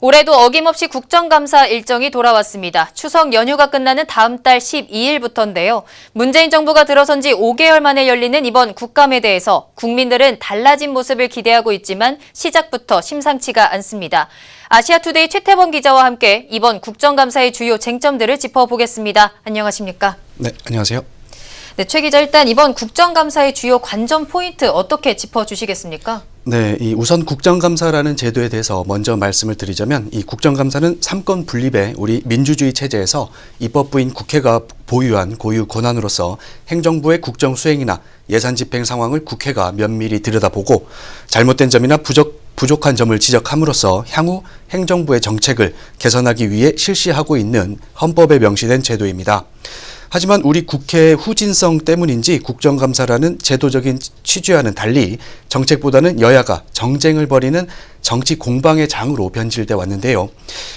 올해도 어김없이 국정감사 일정이 돌아왔습니다. 추석 연휴가 끝나는 다음 달 12일부터인데요. 문재인 정부가 들어선 지 5개월 만에 열리는 이번 국감에 대해서 국민들은 달라진 모습을 기대하고 있지만 시작부터 심상치가 않습니다. 아시아투데이 최태범 기자와 함께 이번 국정감사의 주요 쟁점들을 짚어보겠습니다. 안녕하십니까? 네, 안녕하세요. 네, 최 기자, 일단 이번 국정감사의 주요 관전 포인트 어떻게 짚어주시겠습니까? 네, 우선 국정감사라는 제도에 대해서 먼저 말씀을 드리자면 이 국정감사는 삼권 분립의 우리 민주주의 체제에서 입법부인 국회가 보유한 고유 권한으로서 행정부의 국정 수행이나 예산 집행 상황을 국회가 면밀히 들여다보고 잘못된 점이나 부족한 점을 지적함으로써 향후 행정부의 정책을 개선하기 위해 실시하고 있는 헌법에 명시된 제도입니다. 하지만 우리 국회의 후진성 때문인지 국정감사라는 제도적인 취지와는 달리 정책보다는 여야가 정쟁을 벌이는 정치 공방의 장으로 변질돼 왔는데요.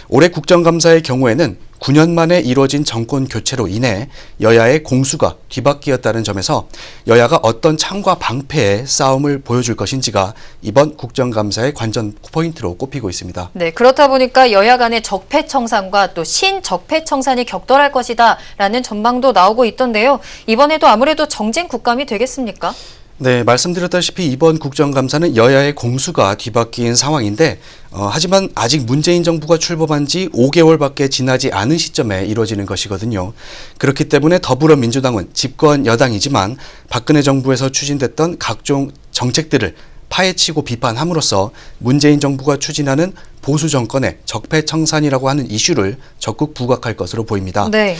올해 국정감사의 경우에는 9년 만에 이루어진 정권 교체로 인해 여야의 공수가 뒤바뀌었다는 점에서 여야가 어떤 창과 방패의 싸움을 보여줄 것인지가 이번 국정감사의 관전 포인트로 꼽히고 있습니다. 네, 그렇다 보니까 여야 간의 적폐청산과 또 신적폐청산이 격돌할 것이다라는 전망도 나오고 있던데요. 이번에도 아무래도 정쟁 국감이 되겠습니까? 네, 말씀드렸다시피 이번 국정감사는 여야의 공수가 뒤바뀐 상황인데 하지만 아직 문재인 정부가 출범한 지 5개월밖에 지나지 않은 시점에 이루어지는 것이거든요. 그렇기 때문에 더불어민주당은 집권 여당이지만 박근혜 정부에서 추진됐던 각종 정책들을 파헤치고 비판함으로써 문재인 정부가 추진하는 보수 정권의 적폐청산이라고 하는 이슈를 적극 부각할 것으로 보입니다. 네.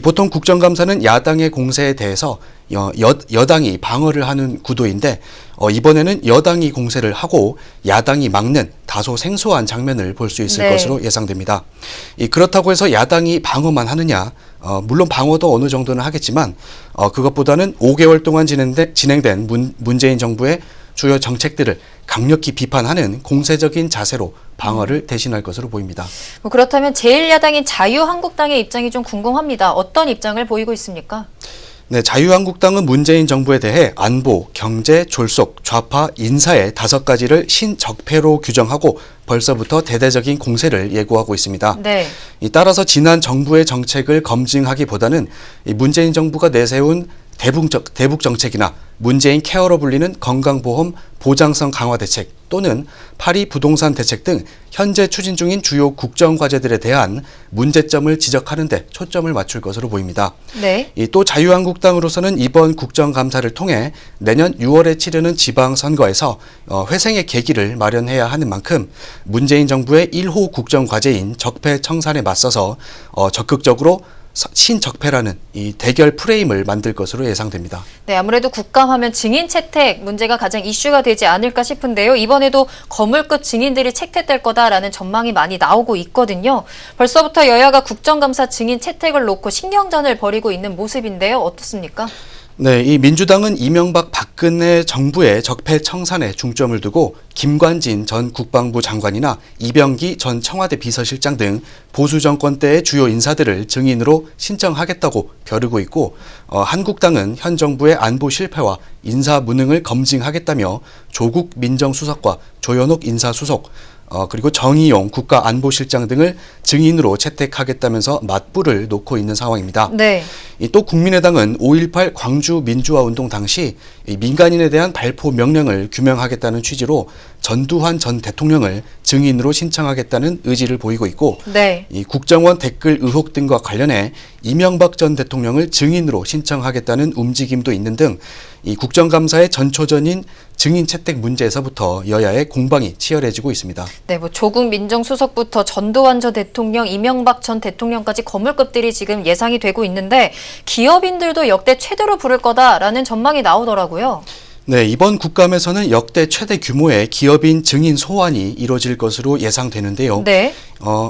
보통 국정감사는 야당의 공세에 대해서 여당이 방어를 하는 구도인데 이번에는 여당이 공세를 하고 야당이 막는 다소 생소한 장면을 볼 수 있을 것으로 예상됩니다. 그렇다고 해서 야당이 방어만 하느냐? 물론 방어도 어느 정도는 하겠지만 그것보다는 5개월 동안 진행된 문재인 정부의 주요 정책들을 강력히 비판하는 공세적인 자세로 방어를 대신할 것으로 보입니다. 그렇다면 제1야당인 자유한국당의 입장이 좀 궁금합니다. 어떤 입장을 보이고 있습니까? 네, 자유한국당은 문재인 정부에 대해 안보, 경제, 졸속, 좌파, 인사의 5가지를 신적폐로 규정하고 벌써부터 대대적인 공세를 예고하고 있습니다. 네. 따라서 지난 정부의 정책을 검증하기보다는 문재인 정부가 내세운 대북 정책이나 문재인 케어로 불리는 건강보험 보장성 강화 대책 또는 파리 부동산 대책 등 현재 추진 중인 주요 국정과제들에 대한 문제점을 지적하는 데 초점을 맞출 것으로 보입니다. 네. 또 자유한국당으로서는 이번 국정감사를 통해 내년 6월에 치르는 지방선거에서 회생의 계기를 마련해야 하는 만큼 문재인 정부의 1호 국정과제인 적폐청산에 맞서서 적극적으로 신적폐라는 이 대결 프레임을 만들 것으로 예상됩니다. 네, 아무래도 국감하면 증인 채택 문제가 가장 이슈가 되지 않을까 싶은데요. 이번에도 거물급 증인들이 채택될 거다라는 전망이 많이 나오고 있거든요. 벌써부터 여야가 국정감사 증인 채택을 놓고 신경전을 벌이고 있는 모습인데요. 어떻습니까? 네, 이 민주당은 이명박 박근혜 정부의 적폐 청산에 중점을 두고 김관진 전 국방부 장관이나 이병기 전 청와대 비서실장 등 보수 정권 때의 주요 인사들을 증인으로 신청하겠다고 벼르고 있고 한국당은 현 정부의 안보 실패와 인사 무능을 검증하겠다며 조국 민정수석과 조현옥 인사수석 그리고 정의용 국가안보실장 등을 증인으로 채택하겠다면서 맞불을 놓고 있는 상황입니다. 네. 또 국민의당은 5.18 광주 민주화운동 당시 민간인에 대한 발포 명령을 규명하겠다는 취지로 전두환 전 대통령을 증인으로 신청하겠다는 의지를 보이고 있고 네. 국정원 댓글 의혹 등과 관련해 이명박 전 대통령을 증인으로 신청하겠다는 움직임도 있는 등 이 국정감사의 전초전인 증인 채택 문제에서부터 여야의 공방이 치열해지고 있습니다. 네, 조국 민정수석부터 전두환 전 대통령, 이명박 전 대통령까지 거물급들이 지금 예상이 되고 있는데 기업인들도 역대 최대로 부를 거다라는 전망이 나오더라고요. 네, 이번 국감에서는 역대 최대 규모의 기업인 증인 소환이 이뤄질 것으로 예상되는데요. 네.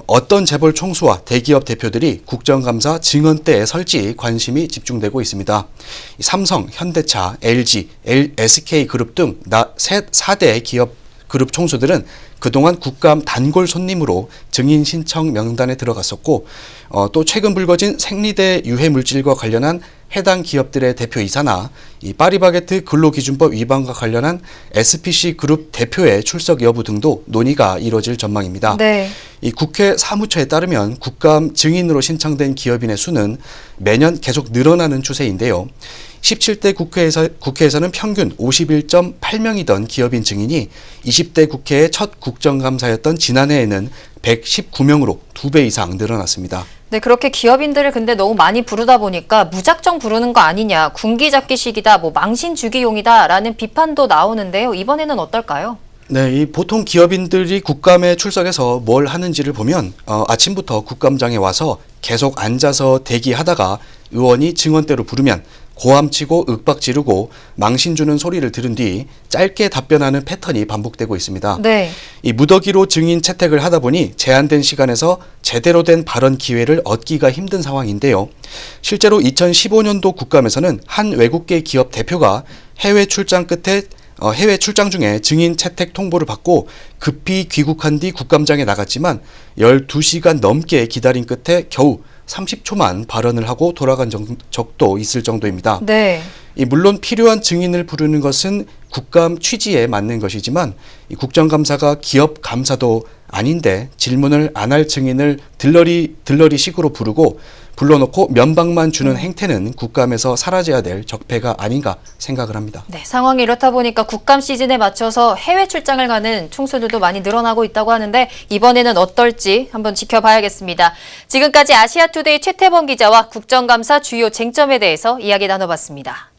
어떤 재벌 총수와 대기업 대표들이 국정감사 증언대에 설지 관심이 집중되고 있습니다. 삼성, 현대차, LG, SK그룹 등 4대 기업 그룹 총수들은 그동안 국감 단골 손님으로 증인 신청 명단에 들어갔었고 또 최근 불거진 생리대 유해 물질과 관련한 해당 기업들의 대표이사나 이 파리바게트 근로기준법 위반과 관련한 SPC 그룹 대표의 출석 여부 등도 논의가 이뤄질 전망입니다. 네. 이 국회 사무처에 따르면 국감 증인으로 신청된 기업인의 수는 매년 계속 늘어나는 추세인데요. 17대 국회에서는 평균 51.8명이던 기업인 증인이 20대 국회의 첫 국정감사였던 지난해에는 119명으로 2배 이상 늘어났습니다. 네, 그렇게 기업인들을 근데 너무 많이 부르다 보니까 무작정 부르는 거 아니냐, 군기잡기식이다, 망신 주기용이다라는 비판도 나오는데요. 이번에는 어떨까요? 네, 이 보통 기업인들이 국감에 출석해서 뭘 하는지를 보면 아침부터 국감장에 와서 계속 앉아서 대기하다가 의원이 증언대로 부르면 고함치고 윽박 지르고 망신 주는 소리를 들은 뒤 짧게 답변하는 패턴이 반복되고 있습니다. 네. 이 무더기로 증인 채택을 하다 보니 제한된 시간에서 제대로 된 발언 기회를 얻기가 힘든 상황인데요. 실제로 2015년도 국감에서는 한 외국계 기업 대표가 해외 출장 중에 증인 채택 통보를 받고 급히 귀국한 뒤 국감장에 나갔지만 12시간 넘게 기다린 끝에 겨우 30초만 발언을 하고 돌아간 적도 있을 정도입니다. 네. 물론 필요한 증인을 부르는 것은 국감 취지에 맞는 것이지만 이 국정감사가 기업 감사도 아닌데 질문을 안 할 증인을 들러리식으로 부르고 불러놓고 면박만 주는 행태는 국감에서 사라져야 될 적폐가 아닌가 생각을 합니다. 네, 상황이 이렇다 보니까 국감 시즌에 맞춰서 해외 출장을 가는 총수들도 많이 늘어나고 있다고 하는데 이번에는 어떨지 한번 지켜봐야겠습니다. 지금까지 아시아투데이 최태범 기자와 국정감사 주요 쟁점에 대해서 이야기 나눠봤습니다.